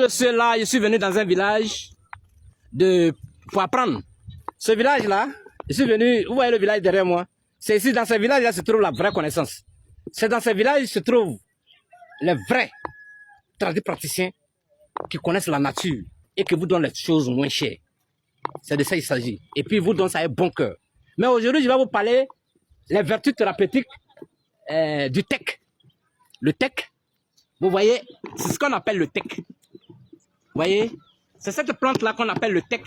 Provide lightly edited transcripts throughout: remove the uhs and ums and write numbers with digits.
messieurs, là, je suis venu dans un village pour apprendre. Ce village-là, je suis venu, vous voyez le village derrière moi. C'est ici, dans ce village-là, se trouve la vraie connaissance. C'est dans ce village se trouvent les vrais praticiens qui connaissent la nature et qui vous donnent les choses moins chères. C'est de ça qu'il s'agit. Et puis, vous donnent ça avec bon cœur. Mais aujourd'hui, je vais vous parler des vertus thérapeutiques du teck. Le teck, vous voyez, c'est ce qu'on appelle le teck. Vous voyez, c'est cette plante-là qu'on appelle le teck.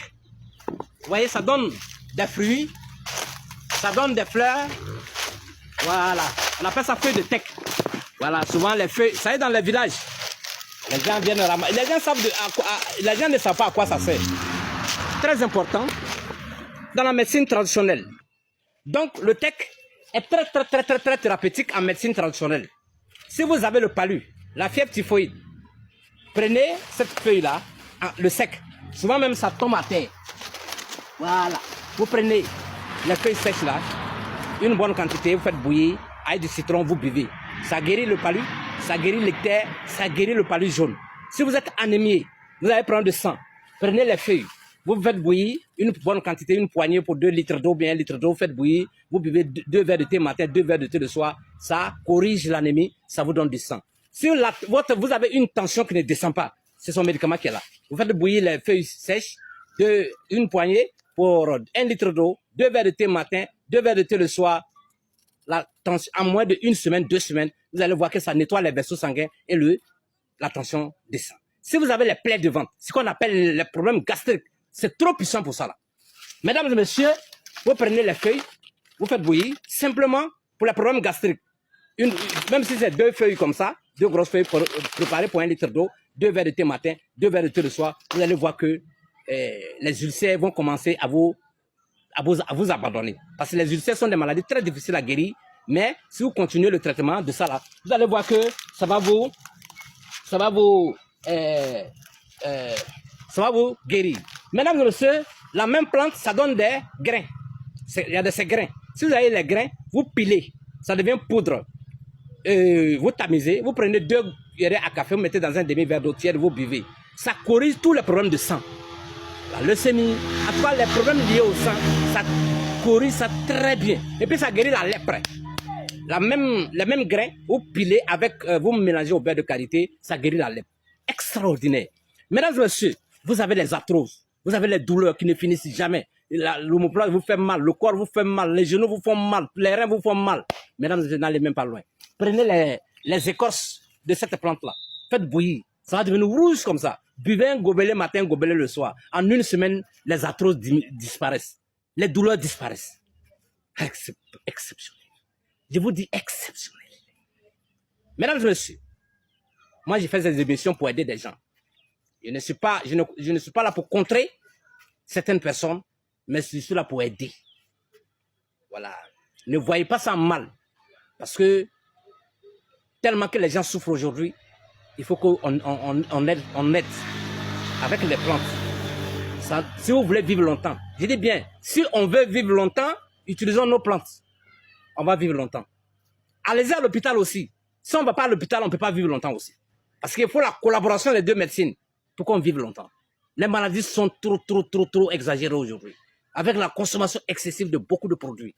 Vous voyez, ça donne des fruits, ça donne des fleurs. Voilà, on appelle ça feuille de teck. Voilà, souvent les feuilles, ça est dans les villages. Les gens viennent ramasser. Les gens ne savent pas à quoi ça sert. Très important dans la médecine traditionnelle. Donc, le teck est très thérapeutique en médecine traditionnelle. Si vous avez le palu, la fièvre typhoïde, prenez cette feuille-là, le sec. Souvent même ça tombe à terre. Voilà. Vous prenez les feuilles sèches là, une bonne quantité, vous faites bouillir, avec du citron, vous buvez. Ça guérit le palu, ça guérit l'ictère, ça guérit le palu jaune. Si vous êtes anémié, vous allez prendre du sang. Prenez les feuilles, vous faites bouillir une bonne quantité, une poignée pour 2 litres d'eau, bien 1 litre d'eau, vous faites bouillir, vous buvez 2 verres de thé matin, 2 verres de thé le soir. Ça corrige l'anémie, ça vous donne du sang. Si vous avez une tension qui ne descend pas, c'est son médicament qui est là. Vous faites bouillir les feuilles sèches, une poignée pour 1 litre d'eau, 2 verres de thé matin, 2 verres de thé le soir. La tension, en moins de 1 semaine, 2 semaines, vous allez voir que ça nettoie les vaisseaux sanguins et la tension descend. Si vous avez les plaies de ventre, ce qu'on appelle les problèmes gastriques, c'est trop puissant pour ça là. Mesdames et messieurs, vous prenez les feuilles, vous faites bouillir, simplement pour les problèmes gastriques. Même si c'est 2 feuilles comme ça, 2 grosses feuilles préparées pour 1 litre d'eau, 2 verres de thé matin, 2 verres de thé le soir, vous allez voir que les ulcères vont commencer à vous abandonner. Parce que les ulcères sont des maladies très difficiles à guérir, mais si vous continuez le traitement de ça là, vous allez voir que ça va vous guérir. Mesdames et messieurs, la même plante, ça donne des grains. Il y a de ces grains. Si vous avez les grains, vous pilez, ça devient poudre. Vous tamisez, vous prenez 2 cuillerées à café, vous mettez dans un demi-verre d'eau tiède, vous buvez. Ça corrige tous les problèmes de sang. La leucémie, en tout cas les problèmes liés au sang, ça corrige ça très bien. Et puis ça guérit la lèpre. Les mêmes grains, vous pilez avec, vous mélangez au beurre de karité, ça guérit la lèpre. Extraordinaire. Mesdames et messieurs, vous avez les arthroses, vous avez les douleurs qui ne finissent jamais. L'omoplate vous fait mal, le corps vous fait mal, les genoux vous font mal, les reins vous font mal. Mesdames et messieurs, n'allez même pas loin. Prenez les écorces de cette plante-là, faites bouillir, ça va devenir rouge comme ça. Buvez un gobelet matin, un gobelet le soir. En 1 semaine, les arthroses disparaissent. Les douleurs disparaissent. Exceptionnel. Je vous dis exceptionnel. Mesdames et messieurs, moi j'ai fait ces émissions pour aider des gens. Je ne suis pas là pour contrer certaines personnes, mais je suis là pour aider. Voilà. Ne voyez pas ça mal. Parce que tellement que les gens souffrent aujourd'hui, il faut qu'on aide avec les plantes. Ça, si vous voulez vivre longtemps, je dis bien, si on veut vivre longtemps, utilisons nos plantes. On va vivre longtemps. Allez-y à l'hôpital aussi. Si on ne va pas à l'hôpital, on ne peut pas vivre longtemps aussi. Parce qu'il faut la collaboration des 2 médecines pour qu'on vive longtemps. Les maladies sont trop exagérées aujourd'hui. Avec la consommation excessive de beaucoup de produits.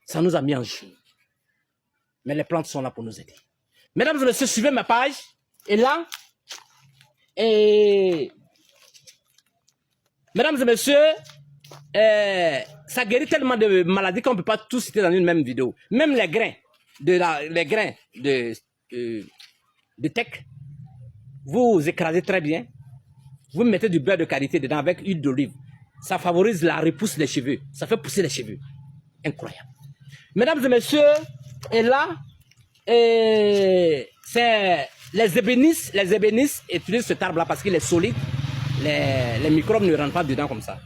Ça nous a mis en jeu. Mais les plantes sont là pour nous aider. Mesdames et messieurs, suivez ma page. Et là, mesdames et messieurs, ça guérit tellement de maladies qu'on ne peut pas tout citer dans une même vidéo. Même les grains de teck, vous écrasez très bien. Vous mettez du beurre de karité dedans avec huile d'olive. Ça favorise la repousse des cheveux. Ça fait pousser les cheveux. Incroyable. Mesdames et messieurs, et là, c'est les ébénistes utilisent cet arbre-là parce qu'il est solide. Les microbes ne rentrent pas dedans comme ça.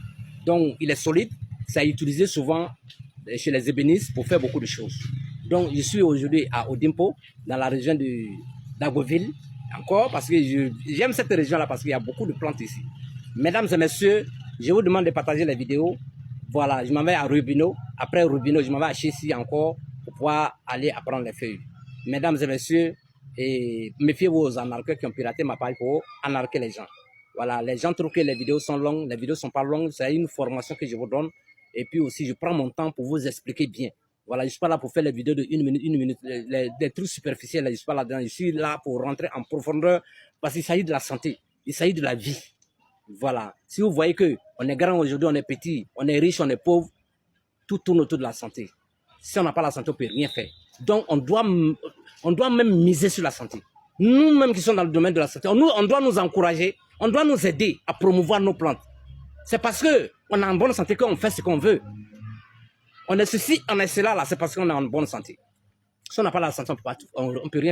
Donc, il est solide. Ça est utilisé souvent chez les ébénistes pour faire beaucoup de choses. Donc, je suis aujourd'hui à Odimpo, dans la région d'Agoville, encore, parce que j'aime cette région-là parce qu'il y a beaucoup de plantes ici. Mesdames et messieurs, je vous demande de partager les vidéos. Voilà, je m'en vais à Rubino. Après Rubino, je m'en vais à Chessy encore pour pouvoir aller apprendre les feuilles. Mesdames et messieurs, Et méfiez-vous aux anarcheurs qui ont piraté ma page pour anarquer les gens. Voilà, les gens trouvent que les vidéos sont longues, les vidéos ne sont pas longues, c'est une formation que je vous donne. Et puis aussi, je prends mon temps pour vous expliquer bien. Voilà, je ne suis pas là pour faire les vidéos de 1 minute, des trucs superficiels, je ne suis pas là-dedans. Je suis là pour rentrer en profondeur parce qu'il s'agit de la santé, il s'agit de la vie. Voilà, si vous voyez qu'on est grand aujourd'hui, on est petit, on est riche, on est pauvre, tout tourne autour de la santé. Si on n'a pas la santé, on ne peut rien faire. Donc, on doit même miser sur la santé. Nous-mêmes qui sommes dans le domaine de la santé, on doit nous encourager, on doit nous aider à promouvoir nos plantes. C'est parce qu'on est en bonne santé qu'on fait ce qu'on veut. On est ceci, on est cela, là, c'est parce qu'on est en bonne santé. Si on n'a pas la santé, on ne peut rien